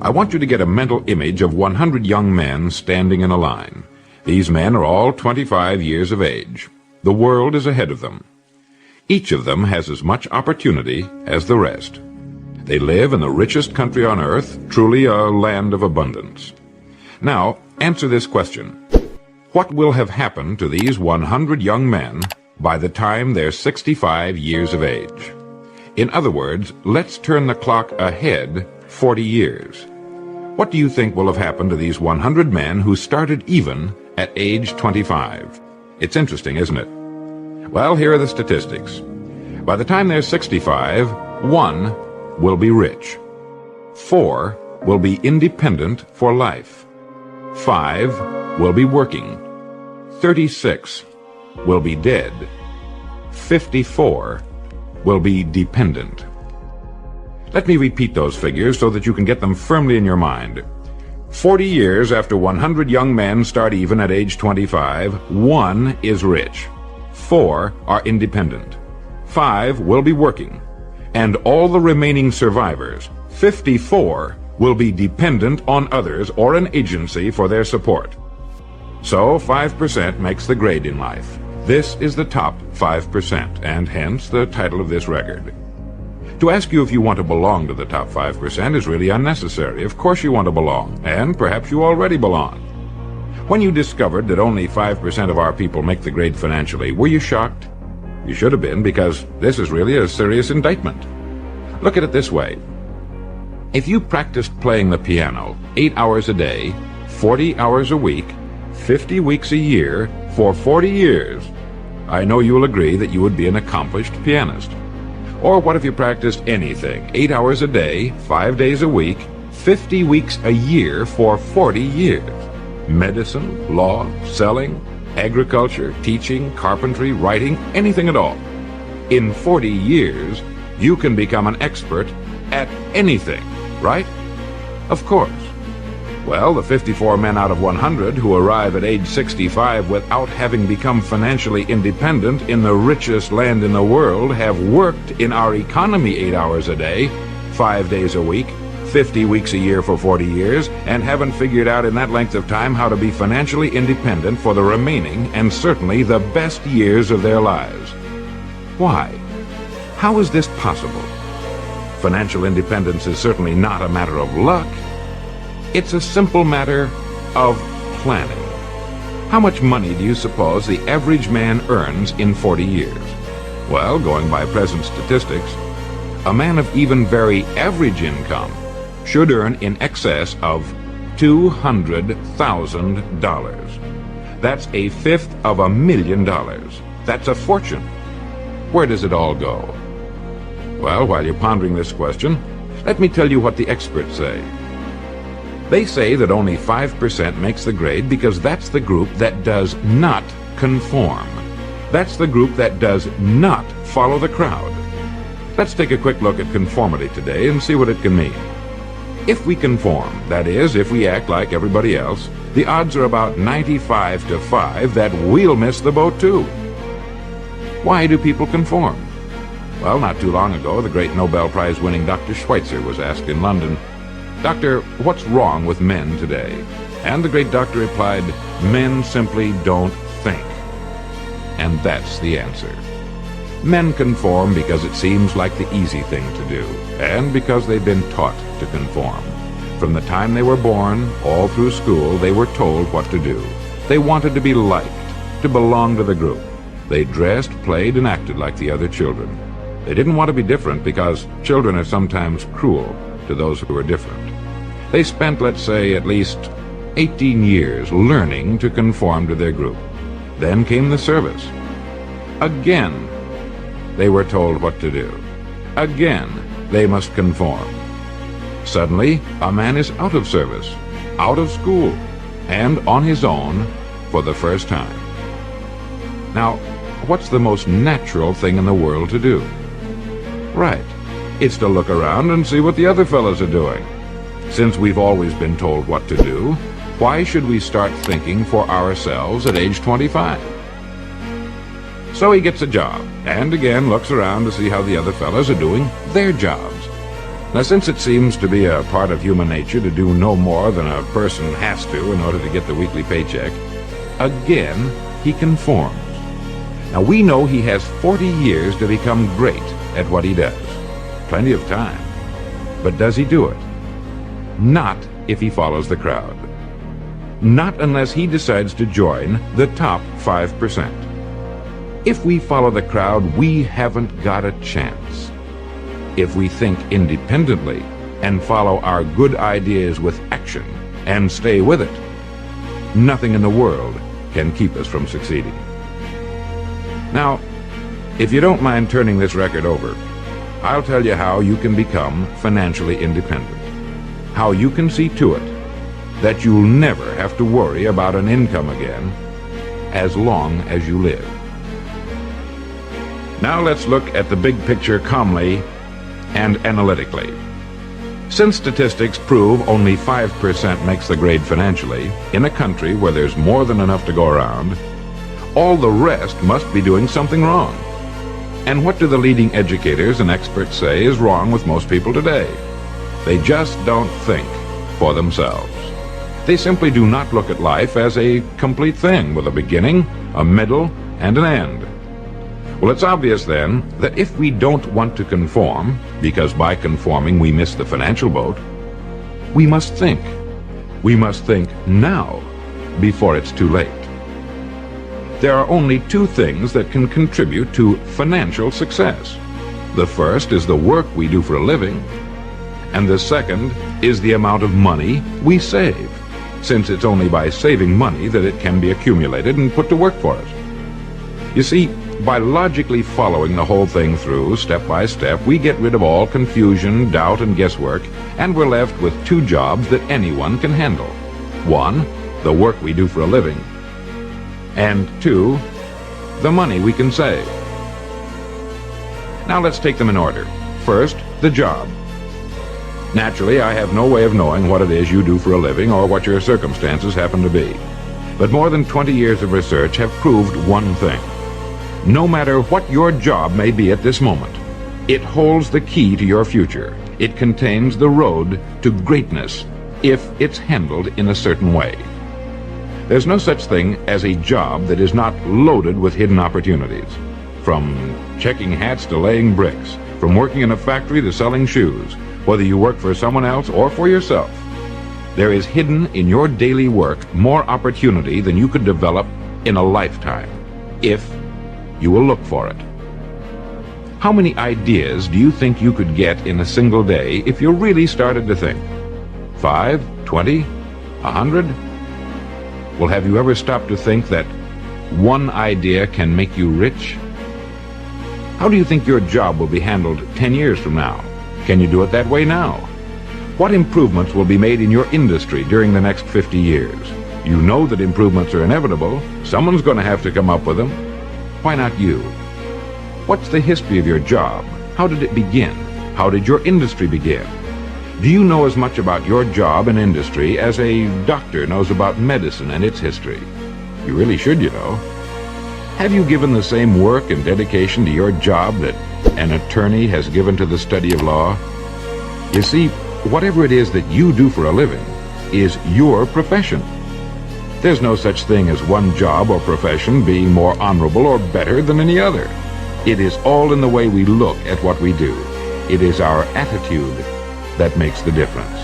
I want you to get a mental image of 100 young men standing in a line. These men are all 25 years of age. The world is ahead of them. Each of them has as much opportunity as the rest. They live in the richest country on earth, truly a land of abundance. Now, answer this question. What will have happened to these 100 young men by the time they're 65 years of age? In other words, let's turn the clock ahead 40 years. What do you think will have happened to these 100 men who started even at age 25? It's interesting, isn't it? Well, here are the statistics. By the time they're 65, 1 will be rich. 4 will be independent for life. 5 will be working. 36 will be dead. 54 will be dependent. Let me repeat those figures so that you can get them firmly in your mind. 40 years after 100 young men start even at age 25, 1 is rich. 4 are independent. 5 will be working. And all the remaining survivors, 54, will be dependent on others or an agency for their support. So 5% makes the grade in life. This is the top 5%, and hence the title of this record. To ask you if you want to belong to the top 5% is really unnecessary. Of course you want to belong, and perhaps you already belong. When you discovered that only 5% of our people make the grade financially, were you shocked? You should have been, because this is really a serious indictment. Look at it this way. If you practiced playing the piano 8 hours a day, 40 hours a week, 50 weeks a year, for 40 years, I know you'll agree that you would be an accomplished pianist. Or what if you practiced anything, 8 hours a day, 5 days a week, 50 weeks a year for 40 years? Medicine, law, selling, agriculture, teaching, carpentry, writing, anything at all. In 40 years, you can become an expert at anything, right? Of course. Well, the 54 men out of 100 who arrive at age 65 without having become financially independent in the richest land in the world have worked in our economy 8 hours a day, 5 days a week, 50 weeks a year for 40 years, and haven't figured out in that length of time how to be financially independent for the remaining and certainly the best years of their lives. Why? How is this possible? Financial independence is certainly not a matter of luck. It's a simple matter of planning. How much money do you suppose the average man earns in 40 years? Well, going by present statistics, a man of even very average income should earn in excess of $200,000. That's a fifth of $1,000,000. That's a fortune. Where does it all go? Well, while you're pondering this question, let me tell you what the experts say. They say that only 5% makes the grade because that's the group that does not conform. That's the group that does not follow the crowd. Let's take a quick look at conformity today and see what it can mean. If we conform, that is, if we act like everybody else, the odds are about 95 to 5 that we'll miss the boat too. Why do people conform? Well, not too long ago, the great Nobel Prize-winning Dr. Schweitzer was asked in London, "Doctor, what's wrong with men today?" And the great doctor replied, "Men simply don't think." And that's the answer. Men conform because it seems like the easy thing to do, and because they've been taught to conform. From the time they were born, all through school, they were told what to do. They wanted to be liked, to belong to the group. They dressed, played, and acted like the other children. They didn't want to be different because children are sometimes cruel to those who are different. They spent, let's say, at least 18 years learning to conform to their group. Then came the service. Again, they were told what to do. Again, they must conform. Suddenly, a man is out of service, out of school, and on his own for the first time. Now, what's the most natural thing in the world to do? Right, it's to look around and see what the other fellows are doing. Since we've always been told what to do, why should we start thinking for ourselves at age 25? So he gets a job, and again looks around to see how the other fellows are doing their jobs. Now, since it seems to be a part of human nature to do no more than a person has to in order to get the weekly paycheck, again, he conforms. Now, we know he has 40 years to become great at what he does. Plenty of time. But does he do it? Not if he follows the crowd. Not unless he decides to join the top 5%. If we follow the crowd, we haven't got a chance. If we think independently and follow our good ideas with action and stay with it, nothing in the world can keep us from succeeding. Now, if you don't mind turning this record over, I'll tell you how you can become financially independent. How you can see to it that you'll never have to worry about an income again as long as you live. Now let's look at the big picture calmly and analytically. Since statistics prove only 5% makes the grade financially, in a country where there's more than enough to go around, all the rest must be doing something wrong. And what do the leading educators and experts say is wrong with most people today? They just don't think for themselves. They simply do not look at life as a complete thing with a beginning, a middle, and an end. Well, it's obvious then that if we don't want to conform, because by conforming we miss the financial boat, we must think. We must think now, before it's too late. There are only two things that can contribute to financial success. The first is the work we do for a living, and the second is the amount of money we save, since it's only by saving money that it can be accumulated and put to work for us. You see, by logically following the whole thing through, step by step, we get rid of all confusion, doubt, and guesswork, and we're left with two jobs that anyone can handle. One, the work we do for a living, and two, the money we can save. Now let's take them in order. First, the job. Naturally, I have no way of knowing what it is you do for a living or what your circumstances happen to be. But more than 20 years of research have proved one thing. No matter what your job may be at this moment, it holds the key to your future. It contains the road to greatness if it's handled in a certain way. There's no such thing as a job that is not loaded with hidden opportunities. From checking hats to laying bricks, from working in a factory to selling shoes, whether you work for someone else or for yourself, there is hidden in your daily work more opportunity than you could develop in a lifetime, if you will look for it. How many ideas do you think you could get in a single day if you really started to think? 5, 20, 100? Well, have you ever stopped to think that one idea can make you rich? How do you think your job will be handled 10 years from now? Can you do it that way now? What improvements will be made in your industry during the next 50 years? You know that improvements are inevitable. Someone's going to have to come up with them. Why not you? What's the history of your job? How did it begin? How did your industry begin? Do you know as much about your job and industry as a doctor knows about medicine and its history? You really should, you know. Have you given the same work and dedication to your job that an attorney has given to the study of law? You see, whatever it is that you do for a living is your profession. There's no such thing as one job or profession being more honorable or better than any other. It is all in the way we look at what we do. It is our attitude that makes the difference.